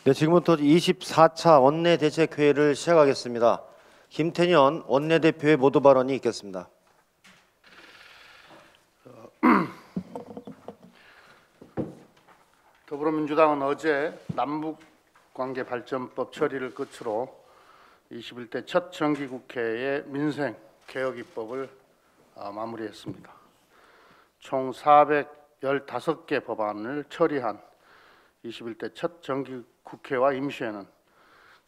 네, 지금부터 24차 원내대책회의를 시작하겠습니다. 김태년 원내대표의 모두 발언이 있겠습니다. 더불어민주당은 어제 남북관계발전법 처리를 끝으로 21대 첫 정기국회의 민생개혁입법을 마무리했습니다. 총 415개 법안을 처리한 21대 첫 정기국회와 임시회는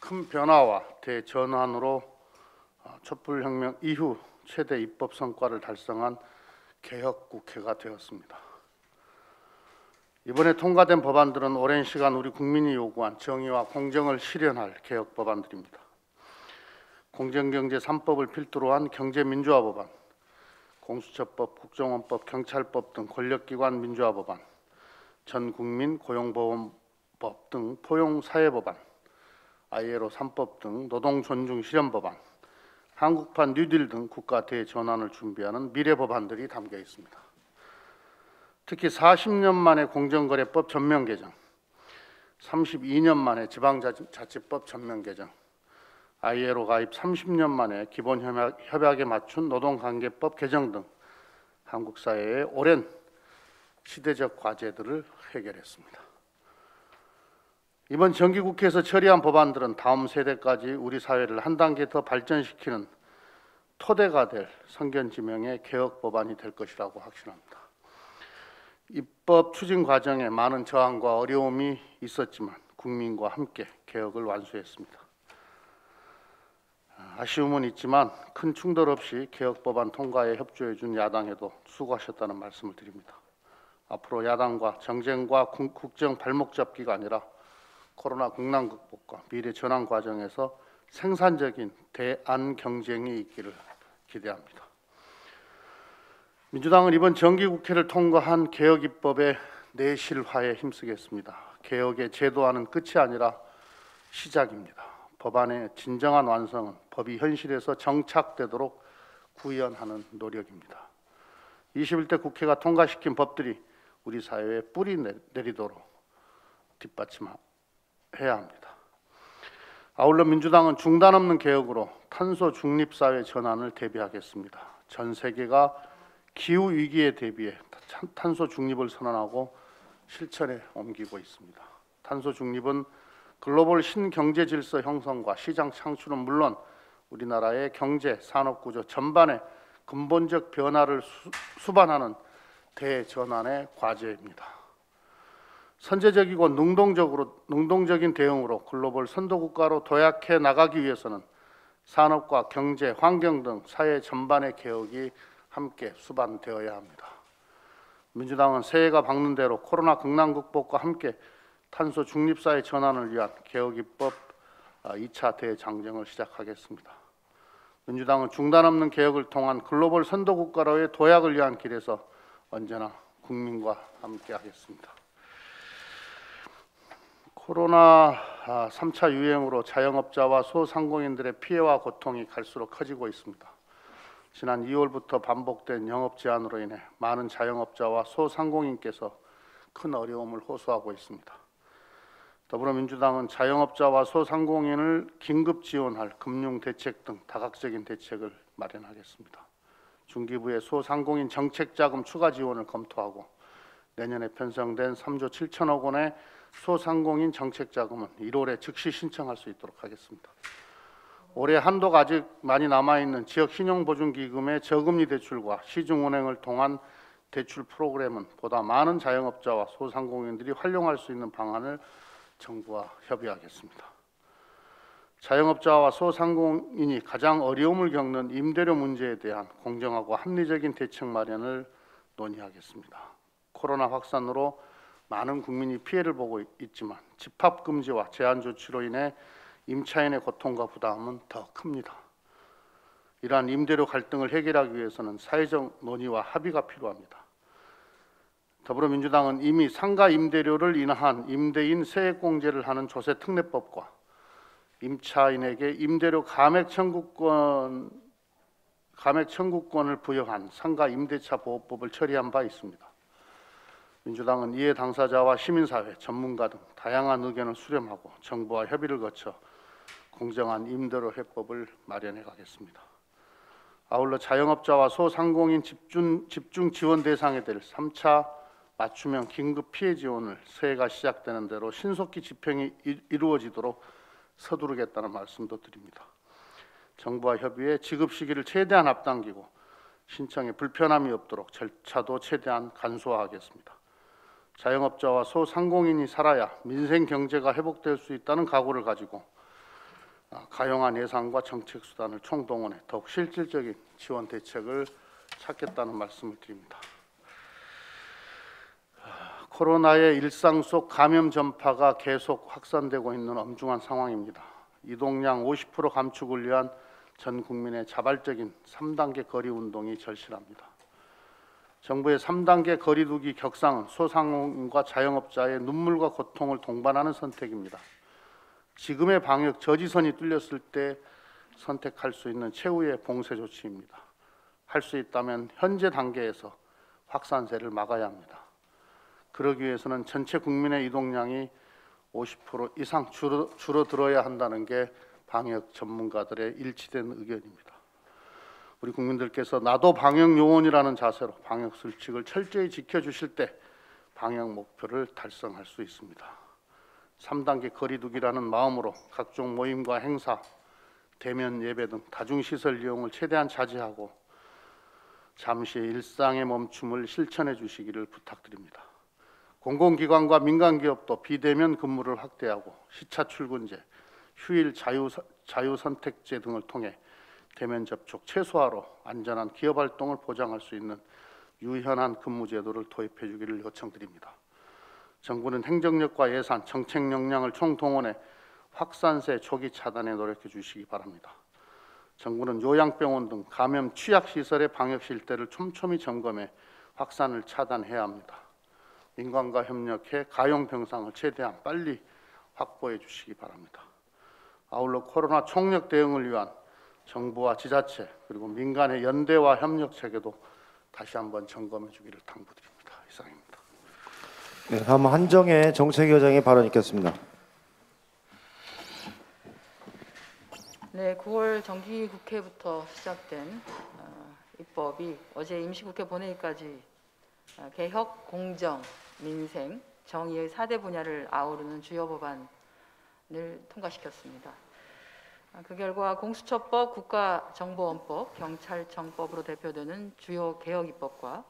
큰 변화와 대전환으로 촛불혁명 이후 최대 입법 성과를 달성한 개혁국회가 되었습니다. 이번에 통과된 법안들은 오랜 시간 우리 국민이 요구한 정의와 공정을 실현할 개혁 법안들입니다. 공정경제 3법을 필두로 한 경제민주화 법안, 공수처법, 국정원법, 경찰법 등 권력기관 민주화 법안, 전국민 고용보험법 등 포용사회법안, ILO 3법 등 노동존중 실현법안, 한국판 뉴딜 등 국가 대전환을 준비하는 미래법안들이 담겨 있습니다. 특히 40년 만에 공정거래법 전면 개정, 32년 만에 지방자치법 전면 개정, ILO 가입 30년 만에 기본협약에 맞춘 노동관계법 개정 등 한국 사회의 오랜 시대적 과제들을 해결했습니다. 이번 정기국회에서 처리한 법안들은 다음 세대까지 우리 사회를 한 단계 더 발전시키는 토대가 될 성견지명의 개혁 법안이 될 것이라고 확신합니다. 입법 추진 과정에 많은 저항과 어려움이 있었지만 국민과 함께 개혁을 완수했습니다. 아쉬움은 있지만 큰 충돌 없이 개혁 법안 통과에 협조해 준 야당에도 수고하셨다는 말씀을 드립니다. 앞으로 야당과 정쟁과 국정 발목 잡기가 아니라 코로나 국난 극복과 미래 전환 과정에서 생산적인 대안 경쟁이 있기를 기대합니다. 민주당은 이번 정기국회를 통과한 개혁 입법의 내실화에 힘쓰겠습니다. 개혁의 제도화는 끝이 아니라 시작입니다. 법안의 진정한 완성은 법이 현실에서 정착되도록 구현하는 노력입니다. 21대 국회가 통과시킨 법들이 우리 사회에 뿌리 내리도록 뒷받침해야 합니다. 아울러 민주당은 중단 없는 개혁으로 탄소 중립 사회 전환을 대비하겠습니다. 전 세계가 기후 위기에 대비해 탄소 중립을 선언하고 실천에 옮기고 있습니다. 탄소 중립은 글로벌 신경제 질서 형성과 시장 창출은 물론 우리나라의 경제, 산업 구조 전반의 근본적 변화를 수반하는 대전환의 과제입니다. 선제적이고 능동적인 대응으로 글로벌 선도국가로 도약해 나가기 위해서는 산업과 경제, 환경 등 사회 전반의 개혁이 함께 수반되어야 합니다. 민주당은 새해가 밝는 대로 코로나 국난 극복과 함께 탄소 중립사회 전환을 위한 개혁 입법 2차 대장정을 시작하겠습니다. 민주당은 중단 없는 개혁을 통한 글로벌 선도국가로의 도약을 위한 길에서 언제나 국민과 함께 하겠습니다. 코로나 3차 유행으로 자영업자와 소상공인들의 피해와 고통이 갈수록 커지고 있습니다. 지난 2월부터 반복된 영업 제한으로 인해 많은 자영업자와 소상공인께서 큰 어려움을 호소하고 있습니다. 더불어민주당은 자영업자와 소상공인을 긴급 지원할 금융대책 등 다각적인 대책을 마련하겠습니다. 중기부의 소상공인 정책자금 추가 지원을 검토하고 내년에 편성된 3조 7천억 원의 소상공인 정책자금은 1월에 즉시 신청할 수 있도록 하겠습니다. 올해 한도가 아직 많이 남아있는 지역신용보증기금의 저금리 대출과 시중은행을 통한 대출 프로그램은 보다 많은 자영업자와 소상공인들이 활용할 수 있는 방안을 정부와 협의하겠습니다. 자영업자와 소상공인이 가장 어려움을 겪는 임대료 문제에 대한 공정하고 합리적인 대책 마련을 논의하겠습니다. 코로나 확산으로 많은 국민이 피해를 보고 있지만 집합금지와 제한 조치로 인해 임차인의 고통과 부담은 더 큽니다. 이러한 임대료 갈등을 해결하기 위해서는 사회적 논의와 합의가 필요합니다. 더불어민주당은 이미 상가 임대료를 인하한 임대인 세액공제를 하는 조세특례법과 임차인에게 임대료 감액 청구권을 부여한 상가 임대차 보호법을 처리한 바 있습니다. 민주당은 이해 당사자와 시민사회, 전문가 등 다양한 의견을 수렴하고 정부와 협의를 거쳐 공정한 임대료 해법을 마련해 가겠습니다. 아울러 자영업자와 소상공인 집중 지원 대상이 될 3차 맞춤형 긴급 피해 지원을 새해가 시작되는 대로 신속히 집행이 이루어지도록 서두르겠다는 말씀도 드립니다. 정부와 협의해 지급 시기를 최대한 앞당기고 신청에 불편함이 없도록 절차도 최대한 간소화하겠습니다. 자영업자와 소상공인이 살아야 민생 경제가 회복될 수 있다는 각오를 가지고 가용한 예산과 정책 수단을 총동원해 더욱 실질적인 지원 대책을 찾겠다는 말씀을 드립니다. 코로나의 일상 속 감염 전파가 계속 확산되고 있는 엄중한 상황입니다. 이동량 50% 감축을 위한 전 국민의 자발적인 3단계 거리 운동이 절실합니다. 정부의 3단계 거리두기 격상은 소상공인과 자영업자의 눈물과 고통을 동반하는 선택입니다. 지금의 방역 저지선이 뚫렸을 때 선택할 수 있는 최후의 봉쇄 조치입니다. 할 수 있다면 현재 단계에서 확산세를 막아야 합니다. 그러기 위해서는 전체 국민의 이동량이 50% 이상 줄어들어야 한다는 게 방역 전문가들의 일치된 의견입니다. 우리 국민들께서 나도 방역 요원이라는 자세로 방역 수칙을 철저히 지켜주실 때 방역 목표를 달성할 수 있습니다. 3단계 거리두기라는 마음으로 각종 모임과 행사, 대면 예배 등 다중시설 이용을 최대한 자제하고 잠시 일상의 멈춤을 실천해 주시기를 부탁드립니다. 공공기관과 민간기업도 비대면 근무를 확대하고 시차 출근제, 휴일 자유선택제 등을 통해 대면 접촉 최소화로 안전한 기업 활동을 보장할 수 있는 유연한 근무 제도를 도입해 주기를 요청드립니다. 정부는 행정력과 예산, 정책 역량을 총동원해 확산세 초기 차단에 노력해 주시기 바랍니다. 정부는 요양병원 등 감염 취약시설의 방역 실태를 촘촘히 점검해 확산을 차단해야 합니다. 민간과 협력해 가용 병상을 최대한 빨리 확보해 주시기 바랍니다. 아울러 코로나 총력 대응을 위한 정부와 지자체 그리고 민간의 연대와 협력 체계도 다시 한번 점검해 주기를 당부드립니다. 이상입니다. 네, 다음 한정혜 정책위원장의 발언 있겠습니다. 네, 9월 정기국회부터 시작된 입법이 어제 임시국회 본회의까지 개혁, 공정, 민생, 정의의 4대 분야를 아우르는 주요 법안을 통과시켰습니다. 그 결과 공수처법, 국가정보원법, 경찰청법으로 대표되는 주요 개혁 입법과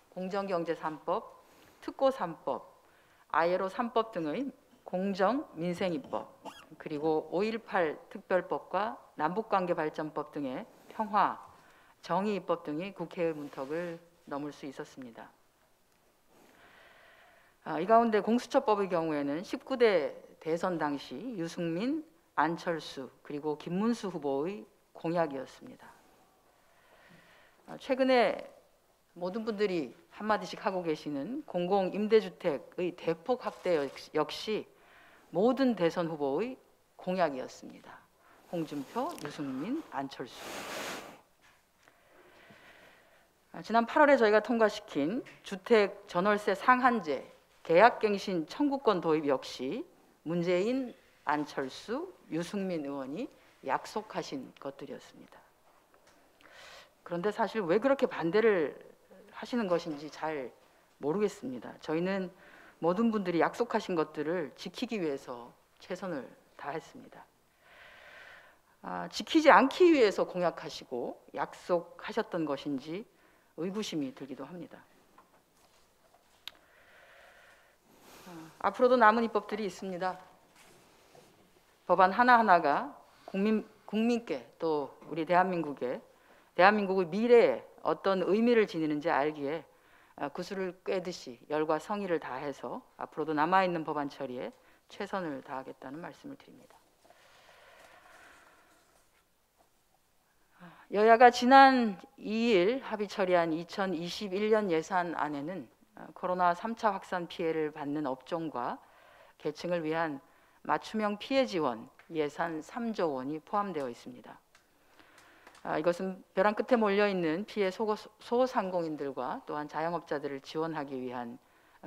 공정경제 3법, 특고 3법, 아예로 3법 등의 공정, 민생 입법, 그리고 5.18 특별법과 남북관계발전법 등의 평화, 정의 입법 등이 국회의 문턱을 넘을 수 있었습니다. 이 가운데 공수처법의 경우에는 19대 대선 당시 유승민, 안철수 그리고 김문수 후보의 공약이었습니다. 최근에 모든 분들이 한마디씩 하고 계시는 공공임대주택의 대폭 확대 역시 모든 대선 후보의 공약이었습니다. 홍준표, 유승민, 안철수. 지난 8월에 저희가 통과시킨 주택 전월세 상한제, 계약갱신 청구권 도입 역시 문재인, 안철수, 유승민 의원이 약속하신 것들이었습니다. 그런데 사실 왜 그렇게 반대를 하시는 것인지 잘 모르겠습니다. 저희는 모든 분들이 약속하신 것들을 지키기 위해서 최선을 다했습니다. 지키지 않기 위해서 공약하시고 약속하셨던 것인지 의구심이 들기도 합니다. 앞으로도 남은 입법들이 있습니다. 법안 하나하나가 국민께 또 우리 대한민국의 미래에 어떤 의미를 지니는지 알기에 구슬을 꿰듯이 열과 성의를 다해서 앞으로도 남아있는 법안 처리에 최선을 다하겠다는 말씀을 드립니다. 여야가 지난 2일 합의 처리한 2021년 예산안에는 코로나 3차 확산 피해를 받는 업종과 계층을 위한 맞춤형 피해 지원 예산 3조 원이 포함되어 있습니다. 이것은 벼랑 끝에 몰려있는 피해 소상공인들과 또한 자영업자들을 지원하기 위한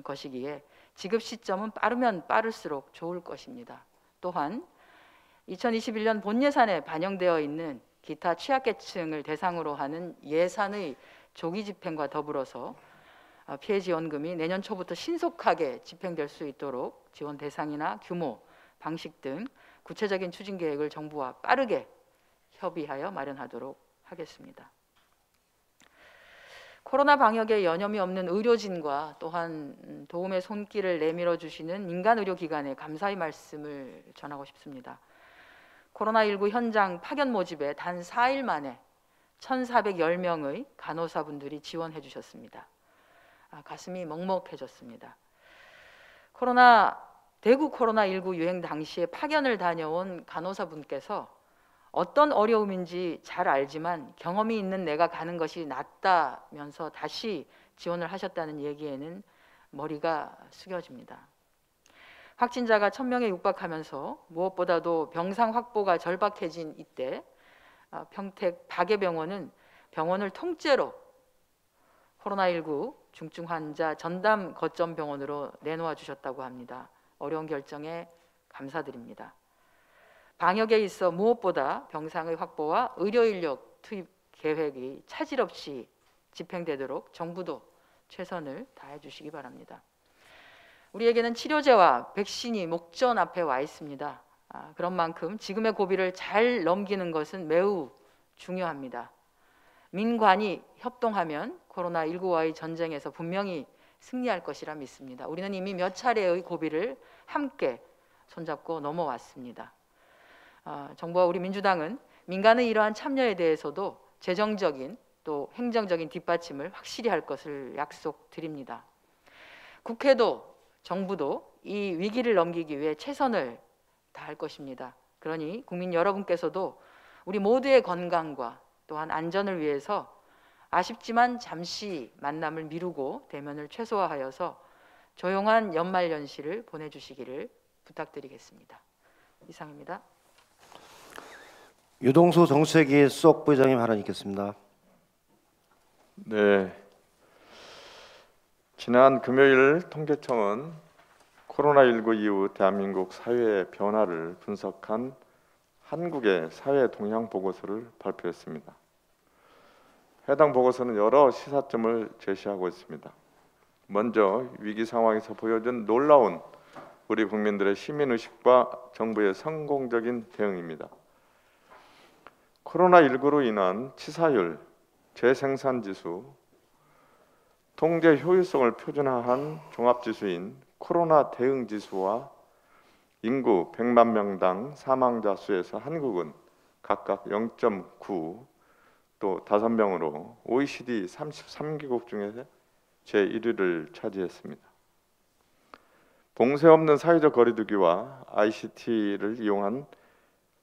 것이기에 지급 시점은 빠르면 빠를수록 좋을 것입니다. 또한 2021년 본 예산에 반영되어 있는 기타 취약계층을 대상으로 하는 예산의 조기 집행과 더불어서 피해 지원금이 내년 초부터 신속하게 집행될 수 있도록 지원 대상이나 규모, 방식 등 구체적인 추진 계획을 정부와 빠르게 협의하여 마련하도록 하겠습니다. 코로나 방역에 여념이 없는 의료진과 또한 도움의 손길을 내밀어 주시는 민간 의료기관에 감사의 말씀을 전하고 싶습니다. 코로나19 현장 파견 모집에 단 4일 만에 1,410명의 간호사분들이 지원해 주셨습니다. 가슴이 먹먹해졌습니다. 대구 코로나19 유행 당시에 파견을 다녀온 간호사분께서 어떤 어려움인지 잘 알지만 경험이 있는 내가 가는 것이 낫다면서 다시 지원을 하셨다는 얘기에는 머리가 숙여집니다. 확진자가 1,000명에 육박하면서 무엇보다도 병상 확보가 절박해진 이때 평택 박예병원은 병원을 통째로 코로나19 중증 환자 전담 거점 병원으로 내놓아 주셨다고 합니다. 어려운 결정에 감사드립니다. 방역에 있어 무엇보다 병상의 확보와 의료 인력 투입 계획이 차질 없이 집행되도록 정부도 최선을 다해 주시기 바랍니다. 우리에게는 치료제와 백신이 목전 앞에 와 있습니다. 그런 만큼 지금의 고비를 잘 넘기는 것은 매우 중요합니다. 민관이 협동하면 코로나19와의 전쟁에서 분명히 승리할 것이라 믿습니다. 우리는 이미 몇 차례의 고비를 함께 손잡고 넘어왔습니다. 정부와 우리 민주당은 민간의 이러한 참여에 대해서도 재정적인 또 행정적인 뒷받침을 확실히 할 것을 약속드립니다. 국회도 정부도 이 위기를 넘기기 위해 최선을 다할 것입니다. 그러니 국민 여러분께서도 우리 모두의 건강과 또한 안전을 위해서 아쉽지만 잠시 만남을 미루고 대면을 최소화하여서 조용한 연말연시를 보내주시기를 부탁드리겠습니다. 이상입니다. 유동수 정책위 쏙 부회장님 발언 있겠습니다. 네. 지난 금요일 통계청은 코로나19 이후 대한민국 사회의 변화를 분석한 한국의 사회 동향 보고서를 발표했습니다. 해당 보고서는 여러 시사점을 제시하고 있습니다. 먼저 위기 상황에서 보여준 놀라운 우리 국민들의 시민의식과 정부의 성공적인 대응입니다. 코로나19로 인한 치사율, 재생산지수, 통제 효율성을 표준화한 종합지수인 코로나 대응지수와 인구 100만 명당 사망자 수에서 한국은 각각 0.9, 또 5명으로 OECD 33개국 중에 제1위를 차지했습니다. 봉쇄 없는 사회적 거리두기와 ICT를 이용한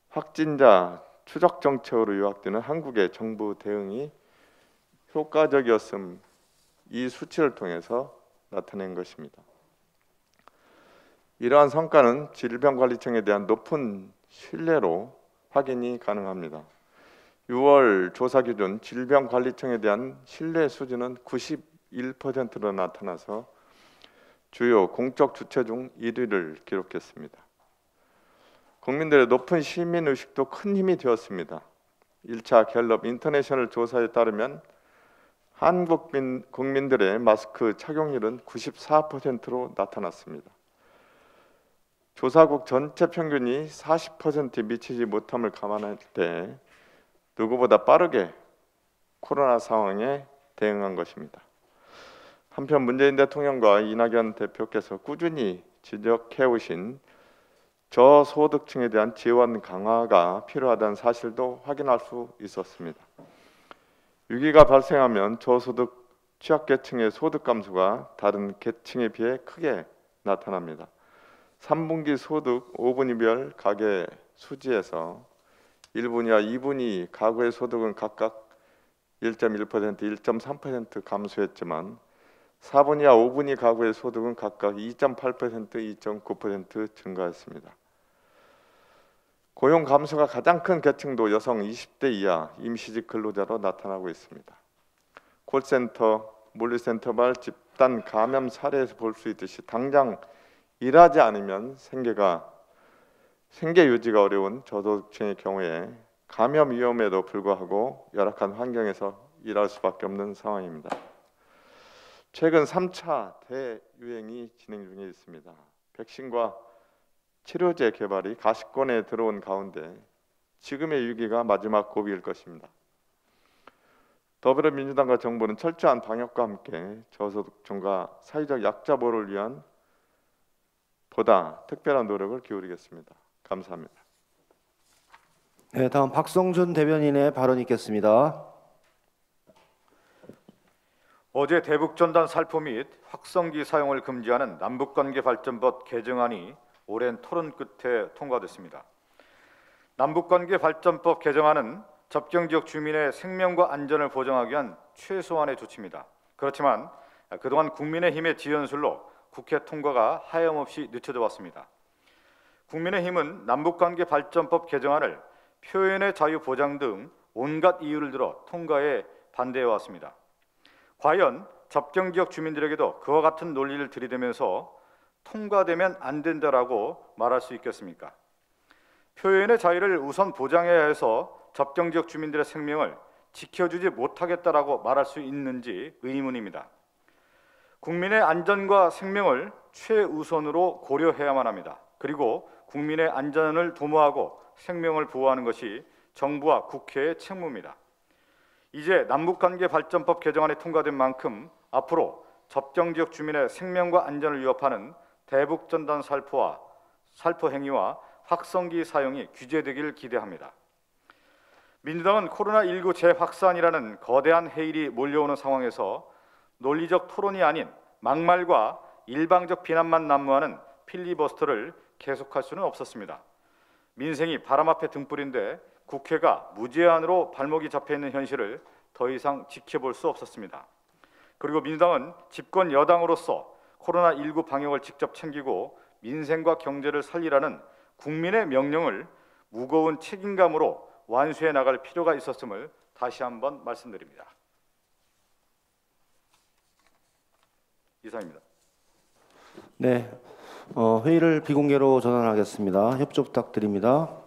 확진자 추적 정책으로 요약되는 한국의 정부 대응이 효과적이었음, 이 수치를 통해서 나타낸 것입니다. 이러한 성과는 질병관리청에 대한 높은 신뢰로 확인이 가능합니다. 6월 조사 기준 질병관리청에 대한 신뢰 수준은 91%로 나타나서 주요 공적 주체 중 1위를 기록했습니다. 국민들의 높은 시민의식도 큰 힘이 되었습니다. 1차 갤럽 인터내셔널 조사에 따르면 한국 국민들의 마스크 착용률은 94%로 나타났습니다. 조사국 전체 평균이 40%에 미치지 못함을 감안할 때 누구보다 빠르게 코로나 상황에 대응한 것입니다. 한편 문재인 대통령과 이낙연 대표께서 꾸준히 지적해오신 저소득층에 대한 지원 강화가 필요하다는 사실도 확인할 수 있었습니다. 위기가 발생하면 저소득 취약계층의 소득 감소가 다른 계층에 비해 크게 나타납니다. 3분기 소득 5분위별 가계 수지에서 1분위와 2분위 가구의 소득은 각각 1.1%, 1.3% 감소했지만 4분위와 5분위 가구의 소득은 각각 2.8%, 2.9% 증가했습니다. 고용 감소가 가장 큰 계층도 여성 20대 이하 임시직 근로자로 나타나고 있습니다. 콜센터, 물류센터 발 집단 감염 사례에서 볼 수 있듯이 당장 일하지 않으면 생계 유지가 어려운 저소득층의 경우에 감염 위험에도 불구하고 열악한 환경에서 일할 수밖에 없는 상황입니다. 최근 3차 대유행이 진행 중에 있습니다. 백신과 치료제 개발이 가시권에 들어온 가운데 지금의 위기가 마지막 고비일 것입니다. 더불어민주당과 정부는 철저한 방역과 함께 저소득층과 사회적 약자 보호를 위한 보다 특별한 노력을 기울이겠습니다. 감사합니다. 네, 다음 박성준 대변인의 발언이 있겠습니다. 어제 대북전단 살포 및 확성기 사용을 금지하는 남북관계발전법 개정안이 오랜 토론 끝에 통과됐습니다. 남북관계발전법 개정안은 접경지역 주민의 생명과 안전을 보장하기 위한 최소한의 조치입니다. 그렇지만 그동안 국민의힘의 지연술로 국회 통과가 하염없이 늦춰져 왔습니다. 국민의힘은 남북관계발전법 개정안을 표현의 자유 보장 등 온갖 이유를 들어 통과에 반대해 왔습니다. 과연 접경지역 주민들에게도 그와 같은 논리를 들이대면서 통과되면 안 된다라고 말할 수 있겠습니까? 표현의 자유를 우선 보장해야 해서 접경지역 주민들의 생명을 지켜주지 못하겠다라고 말할 수 있는지 의문입니다. 국민의 안전과 생명을 최우선으로 고려해야만 합니다. 그리고 국민의 안전을 도모하고 생명을 보호하는 것이 정부와 국회의 책무입니다. 이제 남북관계발전법 개정안이 통과된 만큼 앞으로 접경지역 주민의 생명과 안전을 위협하는 대북전단 살포 행위와 확성기 사용이 규제되길 기대합니다. 민주당은 코로나19 재확산이라는 거대한 해일이 몰려오는 상황에서 논리적 토론이 아닌 막말과 일방적 비난만 난무하는 필리버스터를 계속할 수는 없었습니다. 민생이 바람 앞에 등불인데 국회가 무제한으로 발목이 잡혀있는 현실을 더 이상 지켜볼 수 없었습니다. 그리고 민주당은 집권 여당으로서 코로나19 방역을 직접 챙기고 민생과 경제를 살리라는 국민의 명령을 무거운 책임감으로 완수해 나갈 필요가 있었음을 다시 한번 말씀드립니다. 이상입니다. 네, 회의를 비공개로 전환하겠습니다. 협조 부탁드립니다.